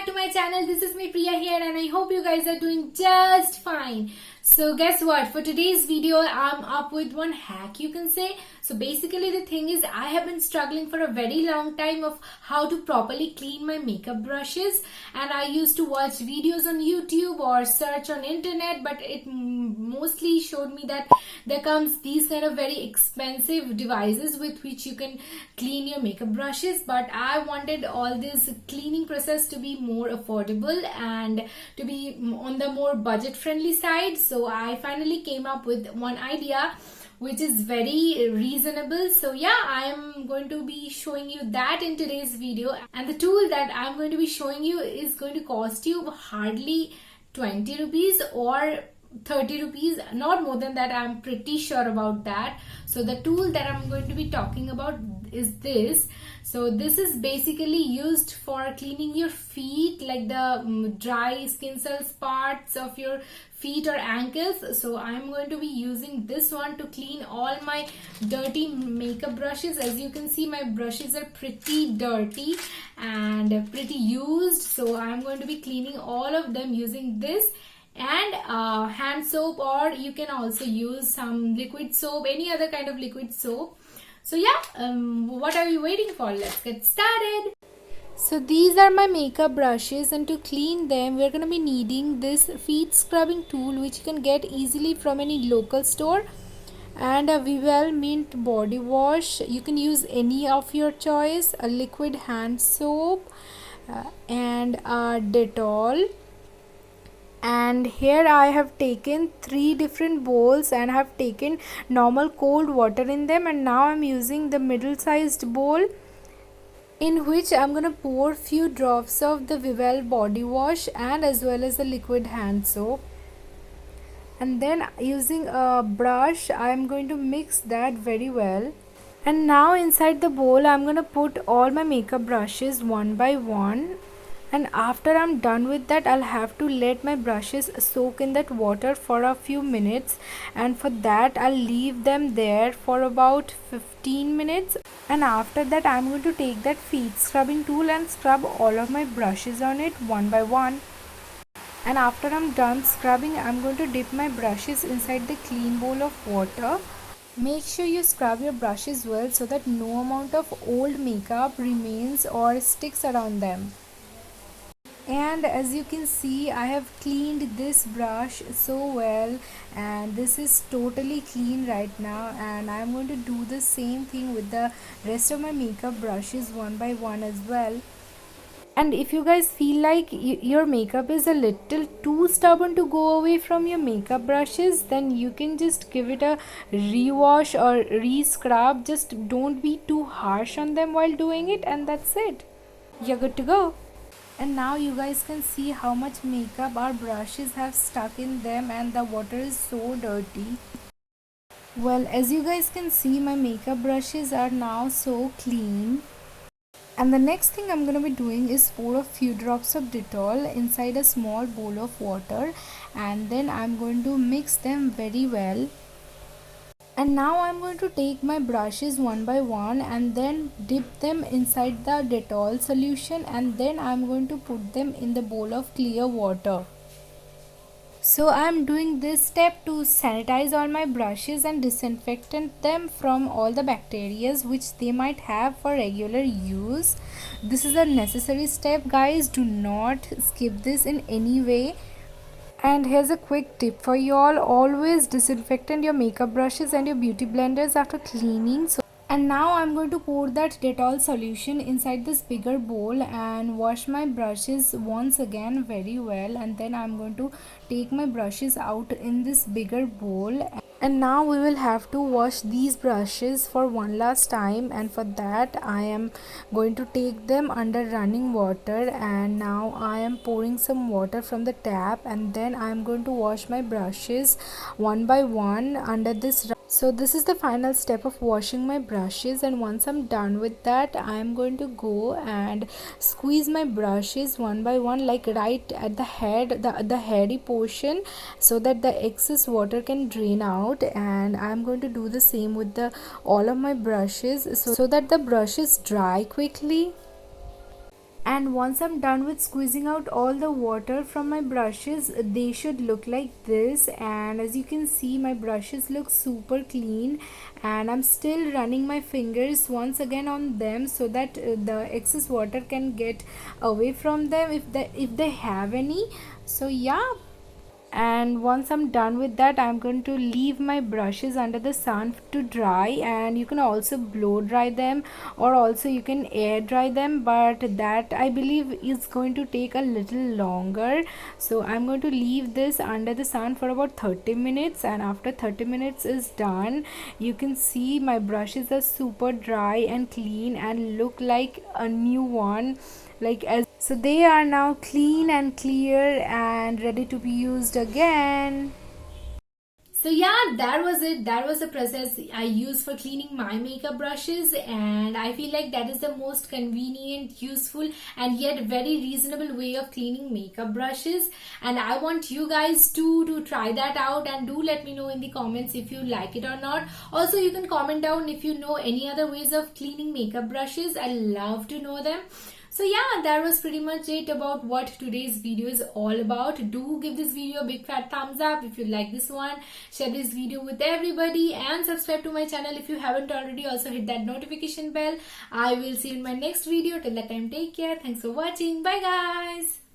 to my channel. This is me Priya here and I hope you guys are doing just fine. So guess what, for today's video I'm up with one hack, you can say. So basically the thing is, I have been struggling for a very long time of how to properly clean my makeup brushes, and I used to watch videos on YouTube or search on internet, but it mostly showed me that there comes these kind of very expensive devices with which you can clean your makeup brushes. But I wanted all this cleaning process to be more affordable and to be on the more budget friendly side. So I finally came up with one idea which is very reasonable. So yeah, I am going to be showing you that in today's video, and the tool that I'm going to be showing you is going to cost you hardly 20 rupees or 30 rupees, not more than that. I'm pretty sure about that. So the tool that I'm going to be talking about is this. So this is basically used for cleaning your feet, like the dry skin cells parts of your feet or ankles. So I'm going to be using this one to clean all my dirty makeup brushes. As you can see, my brushes are pretty dirty and pretty used, so I'm going to be cleaning all of them using this and hand soap, or you can also use some liquid soap, any other kind of liquid soap. So yeah, what are you waiting for? Let's get started. So these are my makeup brushes, and to clean them we're going to be needing this feet scrubbing tool, which you can get easily from any local store, and a Vivell Mint body wash. You can use any of your choice, a liquid hand soap, and a Dettol. And here I have taken 3 different bowls and have taken normal cold water in them, and now I'm using the middle sized bowl in which I'm gonna pour few drops of the Vivell body wash and as well as the liquid hand soap, and then using a brush I'm going to mix that very well. And now inside the bowl I'm gonna put all my makeup brushes one by one, and after I'm done with that I'll have to let my brushes soak in that water for a few minutes, and for that I'll leave them there for about 15 minutes, and after that I'm going to take that feet scrubbing tool and scrub all of my brushes on it one by one. And after I'm done scrubbing, I'm going to dip my brushes inside the clean bowl of water. Make sure you scrub your brushes well so that no amount of old makeup remains or sticks around them. And as you can see, I have cleaned this brush so well, and this is totally clean right now, and I'm going to do the same thing with the rest of my makeup brushes one by one as well. And if you guys feel like your makeup is a little too stubborn to go away from your makeup brushes, then you can just give it a rewash or re-scrub. Just don't be too harsh on them while doing it, and that's it. You're good to go. And now you guys can see how much makeup our brushes have stuck in them, and the water is so dirty. Well, as you guys can see, my makeup brushes are now so clean. And the next thing I'm going to be doing is pour a few drops of Dettol inside a small bowl of water, and then I'm going to mix them very well. And now I'm going to take my brushes one by one and then dip them inside the Dettol solution, and then I'm going to put them in the bowl of clear water. So I'm doing this step to sanitize all my brushes and disinfect them from all the bacteria which they might have for regular use. This is a necessary step, guys. Do not skip this in any way. And here's a quick tip for you all: always disinfect your makeup brushes and your beauty blenders after cleaning. And now I'm going to pour that Dettol solution inside this bigger bowl and wash my brushes once again very well, and then I'm going to take my brushes out in this bigger bowl. And now we will have to wash these brushes for one last time, and for that I am going to take them under running water. And now I am pouring some water from the tap, and then I am going to wash my brushes one by one under this. So this is the final step of washing my brushes, and once I'm done with that I am going to go and squeeze my brushes one by one, like right at the head, the hairy portion, so that the excess water can drain out. And I'm going to do the same with the all of my brushes, so that the brushes dry quickly. And once I'm done with squeezing out all the water from my brushes, they should look like this. And as you can see, my brushes look super clean, and I'm still running my fingers once again on them so that the excess water can get away from them if they have any. So yeah, and once I'm done with that, I'm going to leave my brushes under the sun to dry. And you can also blow dry them, or also you can air dry them, but that I believe is going to take a little longer. So I'm going to leave this under the sun for about 30 minutes, and after 30 minutes is done, you can see my brushes are super dry and clean and look like a new one, like as so they are now clean and clear and ready to be used again. So yeah, that was it. That was the process I use for cleaning my makeup brushes, and I feel like that is the most convenient, useful, and yet very reasonable way of cleaning makeup brushes. And I want you guys to try that out, and do let me know in the comments if you like it or not. Also, you can comment down if you know any other ways of cleaning makeup brushes. I love to know them. So yeah, that was pretty much it about what today's video is all about. Do give this video a big fat thumbs up if you like this one. Share this video with everybody and subscribe to my channel if you haven't already. Also hit that notification bell. I will see you in my next video. Till that time, take care. Thanks for watching. Bye guys.